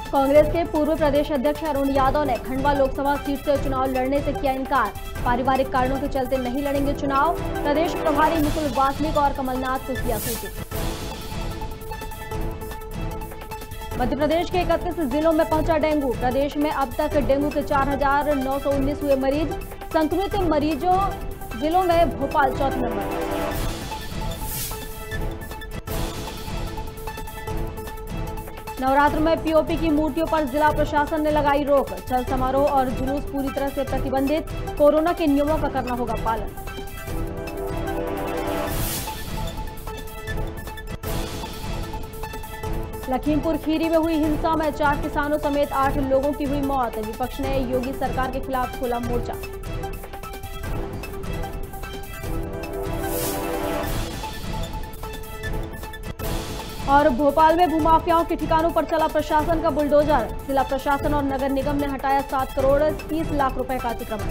कांग्रेस के पूर्व प्रदेश अध्यक्ष अरुण यादव ने खंडवा लोकसभा सीट से चुनाव लड़ने से किया इनकार। पारिवारिक कारणों के चलते नहीं लड़ेंगे चुनाव। प्रदेश प्रभारी मुकुल वासनिक और कमलनाथ को किया सूचित। मध्य प्रदेश के 31 जिलों में पहुंचा डेंगू। प्रदेश में अब तक डेंगू के 4,919 हुए मरीज। संक्रमित मरीजों जिलों में भोपाल चौथे नंबर। नवरात्र में पीओपी की मूर्तियों पर जिला प्रशासन ने लगाई रोक। चल समारोह और जुलूस पूरी तरह से प्रतिबंधित। कोरोना के नियमों का करना होगा पालन। लखीमपुर खीरी में हुई हिंसा में 4 किसानों समेत 8 लोगों की हुई मौत। विपक्ष ने योगी सरकार के खिलाफ खोला मोर्चा। और भोपाल में भूमाफियाओं के ठिकानों पर चला प्रशासन का बुलडोजर। जिला प्रशासन और नगर निगम ने हटाया 7 करोड़ 30 लाख रुपए का अतिक्रमण।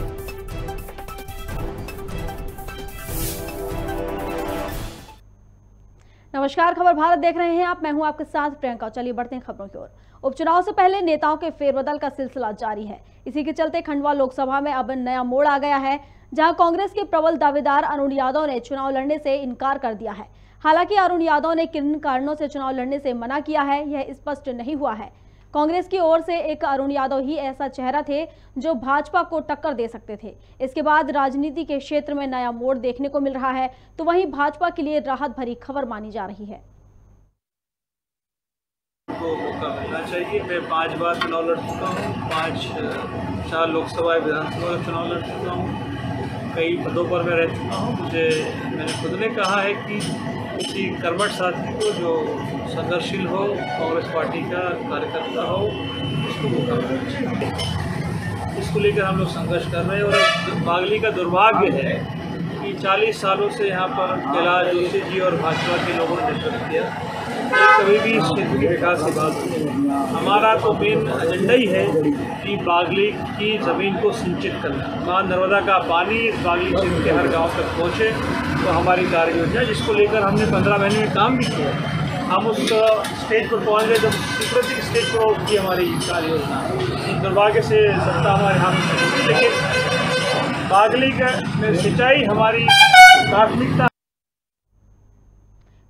नमस्कार, खबर भारत देख रहे हैं आप। मैं हूं आपके साथ प्रियंका। चलिए बढ़ते हैं खबरों की ओर। उपचुनाव से पहले नेताओं के फेरबदल का सिलसिला जारी है। इसी के चलते खंडवा लोकसभा में अब नया मोड़ आ गया है, जहां कांग्रेस के प्रबल दावेदार अरुण यादव ने चुनाव लड़ने से इनकार कर दिया है। हालांकि अरुण यादव ने किन कारणों से चुनाव लड़ने से मना किया है, यह स्पष्ट नहीं हुआ है। कांग्रेस की ओर से एक अरुण यादव ही ऐसा चेहरा थे जो भाजपा को टक्कर दे सकते थे। इसके बाद राजनीति के क्षेत्र में नया मोड़ देखने को मिल रहा है, तो वहीं भाजपा के लिए राहत भरी खबर मानी जा रही है। को मौका मिलना चाहिए। मैं 5 बार चुनाव लड़ चुका हूँ, 4 लोकसभा विधानसभा का चुनाव लड़ चुका हूँ, कई पदों पर मैं रह चुका हूँ। मैंने खुद ने कहा है कि किसी कर्मठ साथी को जो संघर्षशील हो, कांग्रेस पार्टी का कार्यकर्ता हो, उसको मौका मिलना चाहिए। इसको लेकर हम लोग संघर्ष कर रहे हैं। और बागली का दुर्भाग्य है कि 40 सालों से यहाँ पर कैलाश जोशी जी और भाजपा के लोगों ने नेतृत्व किया। कभी भी इस क्षेत्र के विकास की बात नहीं। हमारा तो मेन एजेंडा ही है कि बागली की ज़मीन को सिंचित करना। मां नर्मदा का पानी इस बागली क्षेत्र के हर गांव तक पहुँचे, तो हमारी कार्य योजना, जिसको लेकर हमने 15 महीने में काम भी किया। हम उस स्टेज पर पहुँच गए जब सुप्रसिद्ध स्टेज पर उठती हमारी कार्य योजना। दुर्भाग्य से सत्ता हमारे हाथ में नहीं, लेकिन बागली में सिंचाई हमारी प्राथमिकता।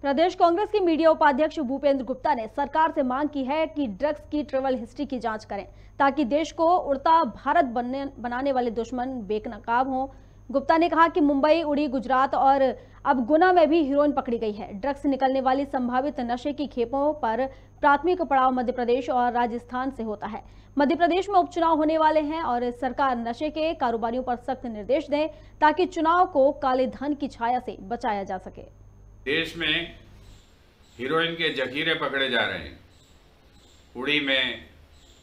प्रदेश कांग्रेस के मीडिया उपाध्यक्ष भूपेंद्र गुप्ता ने सरकार से मांग की है कि ड्रग्स की ट्रैवल हिस्ट्री की जांच करें, ताकि देश को उड़ता भारत बनाने वाले दुश्मन बेनकाब हों। गुप्ता ने कहा कि मुंबई, उड़ी, गुजरात और अब गुना में भी हीरोइन पकड़ी गई है। ड्रग्स निकलने वाली संभावित नशे की खेपों पर प्राथमिक पड़ाव मध्य प्रदेश और राजस्थान से होता है। मध्य प्रदेश में उपचुनाव होने वाले हैं और सरकार नशे के कारोबारियों पर सख्त निर्देश दें, ताकि चुनाव को काले धन की छाया से बचाया जा सके। देश में हीरोइन के जखीरे पकड़े जा रहे हैं। उड़ी में,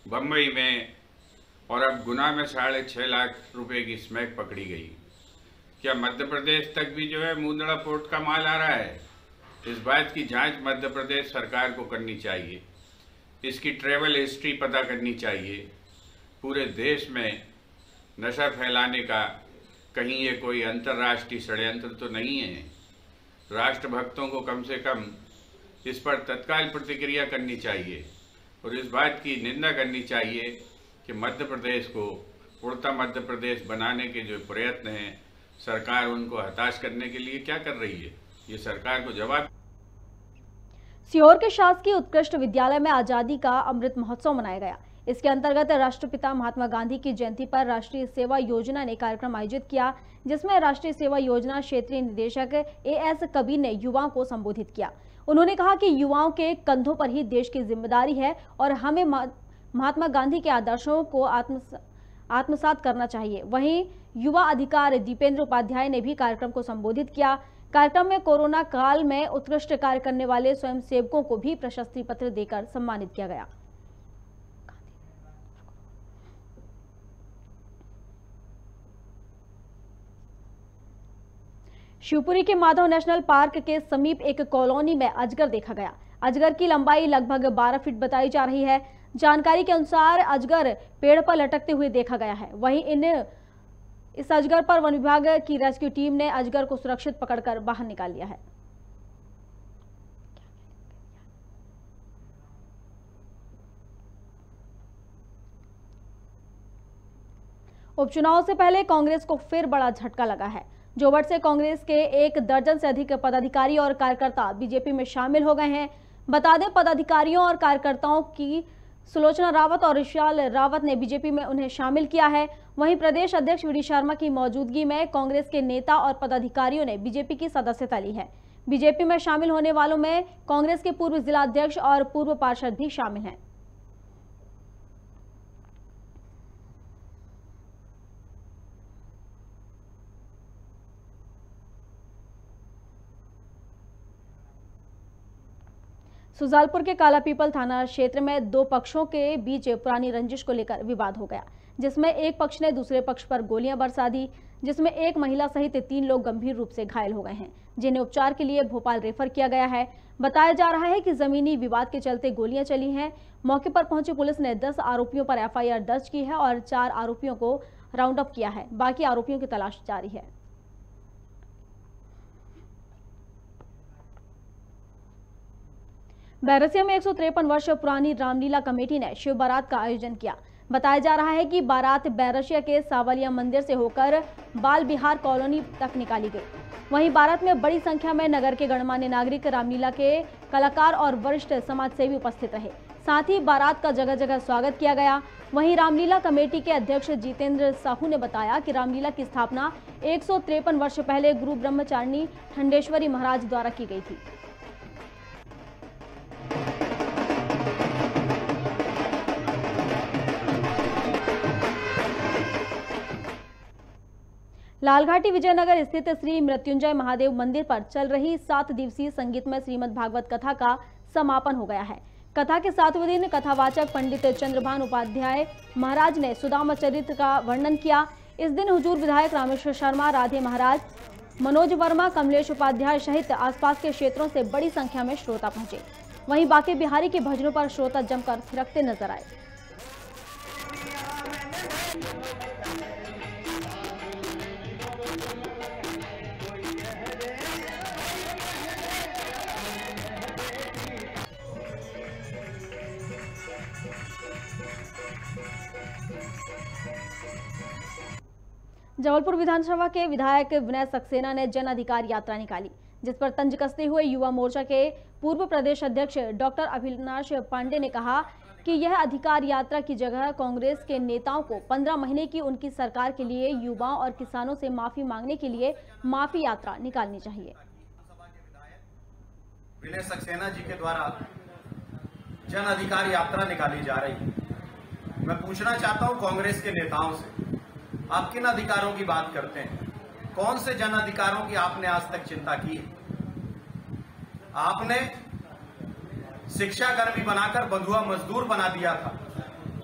बम्बई में और अब गुना में 6.5 लाख रुपए की स्मैक पकड़ी गई। क्या मध्य प्रदेश तक भी जो है मुंदड़ा पोर्ट का माल आ रहा है? इस बात की जांच मध्य प्रदेश सरकार को करनी चाहिए। इसकी ट्रैवल हिस्ट्री पता करनी चाहिए। पूरे देश में नशा फैलाने का कहीं ये कोई अंतर्राष्ट्रीय षड्यंत्र तो नहीं है। राष्ट्रभक्तों को कम से कम इस पर तत्काल प्रतिक्रिया करनी चाहिए और इस बात की निंदा करनी चाहिए कि मध्य प्रदेश को उड़ता मध्य प्रदेश बनाने के जो प्रयत्न हैं, सरकार उनको हताश करने के लिए क्या कर रही है, ये सरकार को जवाब। सीहोर के शासकीय उत्कृष्ट विद्यालय में आजादी का अमृत महोत्सव मनाया गया। इसके अंतर्गत राष्ट्रपिता महात्मा गांधी की जयंती पर राष्ट्रीय सेवा योजना ने कार्यक्रम आयोजित किया, जिसमें राष्ट्रीय सेवा योजना क्षेत्रीय निदेशक एएस कबीर ने युवाओं को संबोधित किया। उन्होंने कहा कि युवाओं के कंधों पर ही देश की जिम्मेदारी है और हमें महात्मा गांधी के आदर्शों को आत्मसात करना चाहिए। वहीं युवा अधिकार दीपेंद्र उपाध्याय ने भी कार्यक्रम को संबोधित किया। कार्यक्रम में कोरोना काल में उत्कृष्ट कार्य करने वाले स्वयंसेवकों को भी प्रशस्ति पत्र देकर सम्मानित किया गया। शिवपुरी के माधव नेशनल पार्क के समीप एक कॉलोनी में अजगर देखा गया। अजगर की लंबाई लगभग 12 फीट बताई जा रही है। जानकारी के अनुसार अजगर पेड़ पर लटकते हुए देखा गया है। वहीं इस अजगर पर वन विभाग की रेस्क्यू टीम ने अजगर को सुरक्षित पकड़कर बाहर निकाल लिया है। उपचुनाव से पहले कांग्रेस को फिर बड़ा झटका लगा है। जोबट से कांग्रेस के 1 दर्जन से अधिक पदाधिकारी और कार्यकर्ता बीजेपी में शामिल हो गए हैं। बता दें, पदाधिकारियों और कार्यकर्ताओं की सुलोचना रावत और विशाल रावत ने बीजेपी में उन्हें शामिल किया है। वहीं प्रदेश अध्यक्ष वी.डी. शर्मा की मौजूदगी में कांग्रेस के नेता और पदाधिकारियों ने बीजेपी की सदस्यता ली है। बीजेपी में शामिल होने वालों में कांग्रेस के पूर्व जिला अध्यक्ष और पूर्व पार्षद भी शामिल हैं। सुजालपुर के कालापीपल थाना क्षेत्र में 2 पक्षों के बीच पुरानी रंजिश को लेकर विवाद हो गया, जिसमें एक पक्ष ने दूसरे पक्ष पर गोलियां बरसा दी, जिसमें एक महिला सहित 3 लोग गंभीर रूप से घायल हो गए हैं, जिन्हें उपचार के लिए भोपाल रेफर किया गया है। बताया जा रहा है कि जमीनी विवाद के चलते गोलियां चली हैं। मौके पर पहुंची पुलिस ने 10 आरोपियों पर एफआईआर दर्ज की है और 4 आरोपियों को राउंड अप किया है। बाकी आरोपियों की तलाश जारी है। बैरसिया में 153 वर्ष पुरानी रामलीला कमेटी ने शिव बारात का आयोजन किया। बताया जा रहा है कि बारात बैरसिया के सावलिया मंदिर से होकर बाल बिहार कॉलोनी तक निकाली गई। वहीं बारात में बड़ी संख्या में नगर के गणमान्य नागरिक, रामलीला के कलाकार और वरिष्ठ समाजसेवी उपस्थित रहे। साथ ही बारात का जगह जगह स्वागत किया गया। वहीं रामलीला कमेटी के अध्यक्ष जितेंद्र साहू ने बताया कि रामलीला की स्थापना 153 वर्ष पहले गुरु ब्रह्मचारिणी ठंडेश्वरी महाराज द्वारा की गई थी। लालघाटी विजयनगर स्थित श्री मृत्युंजय महादेव मंदिर पर चल रही 7 दिवसीय संगीतमय श्रीमद् भागवत कथा का समापन हो गया है। कथा के 7वें दिन कथावाचक पंडित चंद्रभान उपाध्याय महाराज ने सुदामा चरित्र का वर्णन किया। इस दिन हुजूर विधायक रामेश्वर शर्मा, राधे महाराज, मनोज वर्मा, कमलेश उपाध्याय सहित आसपास के क्षेत्रों से बड़ी संख्या में श्रोता पहुंचे। वहीं बाके बिहारी के भजनों पर श्रोता जमकर थिरकते नजर आए। जबलपुर विधानसभा के विधायक विनय सक्सेना ने जन अधिकार यात्रा निकाली, जिस पर तंज कसते हुए युवा मोर्चा के पूर्व प्रदेश अध्यक्ष डॉक्टर अभिलाष पांडे ने कहा कि यह अधिकार यात्रा की जगह कांग्रेस के नेताओं को 15 महीने की उनकी सरकार के लिए युवाओं और किसानों से माफी मांगने के लिए माफी यात्रा निकालनी चाहिए। विनय सक्सेना जी के द्वारा जन अधिकार यात्रा निकाली जा रही है। मैं पूछना चाहता हूं कांग्रेस के नेताओं से, आप किन अधिकारों की बात करते हैं? कौन से जन अधिकारों की आपने आज तक चिंता की है? आपने शिक्षा कर्मी बनाकर बंधुआ मजदूर बना दिया था।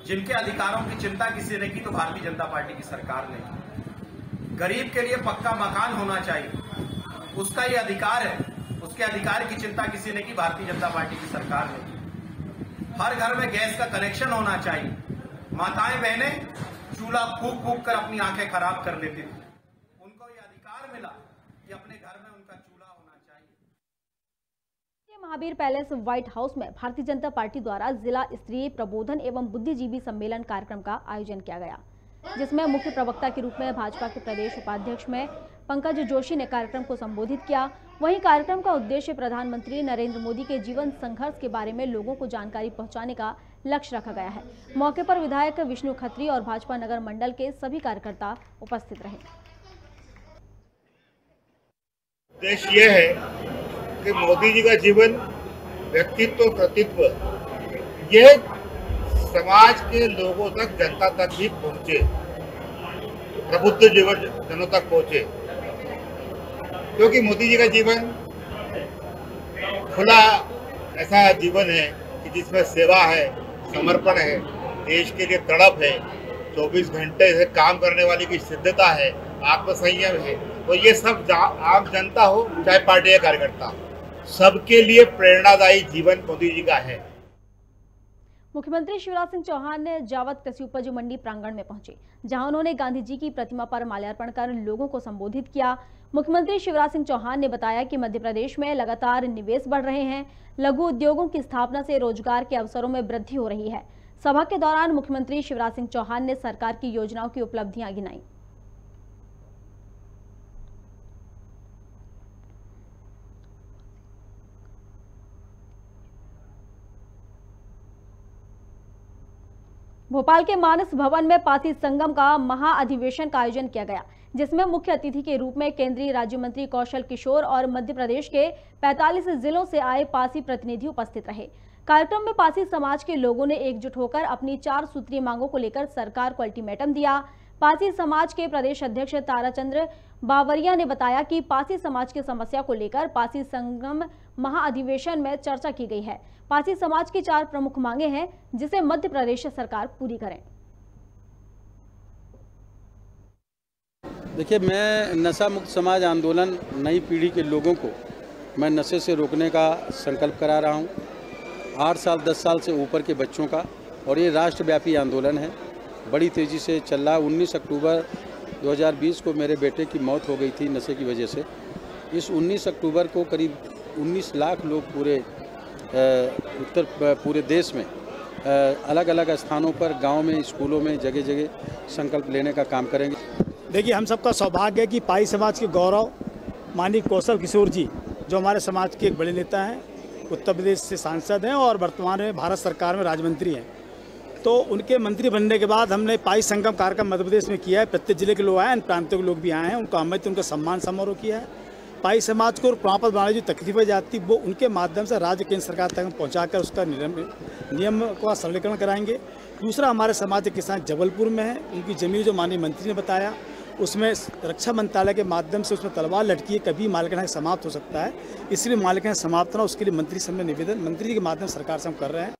जिनके अधिकारों की चिंता किसी ने की तो भारतीय जनता पार्टी की सरकार ने की। गरीब के लिए पक्का मकान होना चाहिए, उसका ये अधिकार है, उसके अधिकार की चिंता किसी ने की, भारतीय जनता पार्टी की सरकार ने की। हर घर में गैस का कनेक्शन होना चाहिए। माताएं बहनें चूल्हा फूक फूक कर अपनी आंखें खराब कर लेती थी, उनको ये अधिकार मिला कि अपने घर में उनका चूल्हा होना चाहिए। महावीर पैलेस व्हाइट हाउस में भारतीय जनता पार्टी द्वारा जिला स्तरीय प्रबोधन एवं बुद्धिजीवी सम्मेलन कार्यक्रम का आयोजन किया गया, जिसमें मुख्य प्रवक्ता के रूप में भाजपा के प्रदेश उपाध्यक्ष में पंकज जोशी ने कार्यक्रम को संबोधित किया। वहीं कार्यक्रम का उद्देश्य प्रधानमंत्री नरेंद्र मोदी के जीवन संघर्ष के बारे में लोगों को जानकारी पहुंचाने का लक्ष्य रखा गया है। मौके पर विधायक विष्णु खत्री और भाजपा नगर मंडल के सभी कार्यकर्ता उपस्थित रहे। उद्देश्य यह है कि मोदी जी का जीवन, व्यक्तित्व, कृतित्व यह समाज के लोगों तक, जनता तक भी पहुंचे, प्रबुद्ध जीवन जनों तक पहुंचे। क्योंकि मोदी जी का जीवन खुला ऐसा जीवन है कि जिसमें सेवा है, समर्पण है, देश के लिए तड़प है, 24 घंटे से काम करने वाली की सिद्धता है, आत्मसंयम है। तो ये सब आम जनता हो चाहे पार्टी का कार्यकर्ता, सबके लिए प्रेरणादायी जीवन मोदी जी का है। मुख्यमंत्री शिवराज सिंह चौहान ने जावत कृषि उपज मंडी प्रांगण में पहुंचे, जहां उन्होंने गांधी जी की प्रतिमा पर माल्यार्पण कर लोगों को संबोधित किया। मुख्यमंत्री शिवराज सिंह चौहान ने बताया कि मध्य प्रदेश में लगातार निवेश बढ़ रहे हैं, लघु उद्योगों की स्थापना से रोजगार के अवसरों में वृद्धि हो रही है। सभा के दौरान मुख्यमंत्री शिवराज सिंह चौहान ने सरकार की योजनाओं की उपलब्धियां गिनाई। भोपाल के मानस भवन में पासी संगम का महाअधिवेशन का आयोजन किया गया, जिसमें मुख्य अतिथि के रूप में केंद्रीय राज्य मंत्री कौशल किशोर और मध्य प्रदेश के 45 जिलों से आए पासी प्रतिनिधि उपस्थित रहे। कार्यक्रम में पासी समाज के लोगों ने एकजुट होकर अपनी 4 सूत्रीय मांगों को लेकर सरकार को अल्टीमेटम दिया। पासी समाज के प्रदेश अध्यक्ष ताराचंद्र बावरिया ने बताया कि पासी समाज की समस्या को लेकर पासी संगम महाअधिवेशन में चर्चा की गई है। पासी समाज की 4 प्रमुख मांगे हैं, जिसे मध्य प्रदेश सरकार पूरी करे। देखिए, मैं नशा मुक्त समाज आंदोलन नई पीढ़ी के लोगों को मैं नशे से रोकने का संकल्प करा रहा हूँ। 8 साल 10 साल से ऊपर के बच्चों का, और ये राष्ट्रव्यापी आंदोलन है, बड़ी तेज़ी से चल रहा। 19 अक्टूबर 2020 को मेरे बेटे की मौत हो गई थी नशे की वजह से। इस 19 अक्टूबर को करीब 19 लाख लोग पूरे देश में अलग अलग स्थानों पर, गांव में, स्कूलों में, जगह जगह संकल्प लेने का काम करेंगे। देखिए, हम सबका सौभाग्य है कि पाई समाज के गौरव माननीय कौशल किशोर जी, जो हमारे समाज के एक बड़े नेता हैं, उत्तर प्रदेश से सांसद हैं और वर्तमान में भारत सरकार में राज्य मंत्री हैं। तो उनके मंत्री बनने के बाद हमने पाई संगम कार्यक्रम मध्य प्रदेश में किया है। प्रत्येक जिले के लोग आए हैं, प्रांतों के लोग भी आए हैं, उनको आमंत्रित, उनका सम्मान समारोह किया है। पाई समाज को प्रमाण पत्र बनाने की तकलीफें जाती, वो उनके माध्यम से राज्य केंद्र सरकार तक पहुँचाकर उसका नियम का सरलीकरण कराएंगे। दूसरा, हमारे समाज के किसान जबलपुर में हैं, उनकी जमीन जो माननीय मंत्री ने बताया, उसमें रक्षा मंत्रालय के माध्यम से उसमें तलवार लटकी है, कभी मालिकाना समाप्त हो सकता है, इसलिए मालिकाना समाप्त ना, उसके लिए मंत्री सामने निवेदन मंत्री जी के माध्यम से सरकार से हम कर रहे हैं।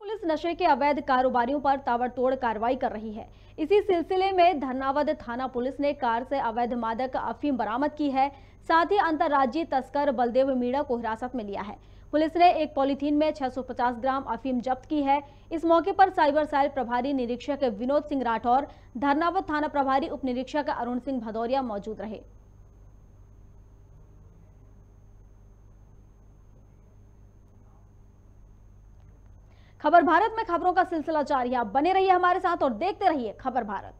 पुलिस नशे के अवैध कारोबारियों पर ताबड़तोड़ कार्रवाई कर रही है। इसी सिलसिले में धर्नावद थाना पुलिस ने कार से अवैध मादक अफीम बरामद की है। साथ ही अंतर्राज्यीय तस्कर बलदेव मीणा को हिरासत में लिया है। पुलिस ने एक पॉलीथीन में 650 ग्राम अफीम जब्त की है। इस मौके पर साइबर सेल प्रभारी निरीक्षक विनोद सिंह राठौर, धर्नावद थाना प्रभारी उप निरीक्षक अरुण सिंह भदौरिया मौजूद रहे। खबर भारत में खबरों का सिलसिला जारी है। आप बने रहिए हमारे साथ और देखते रहिए खबर भारत।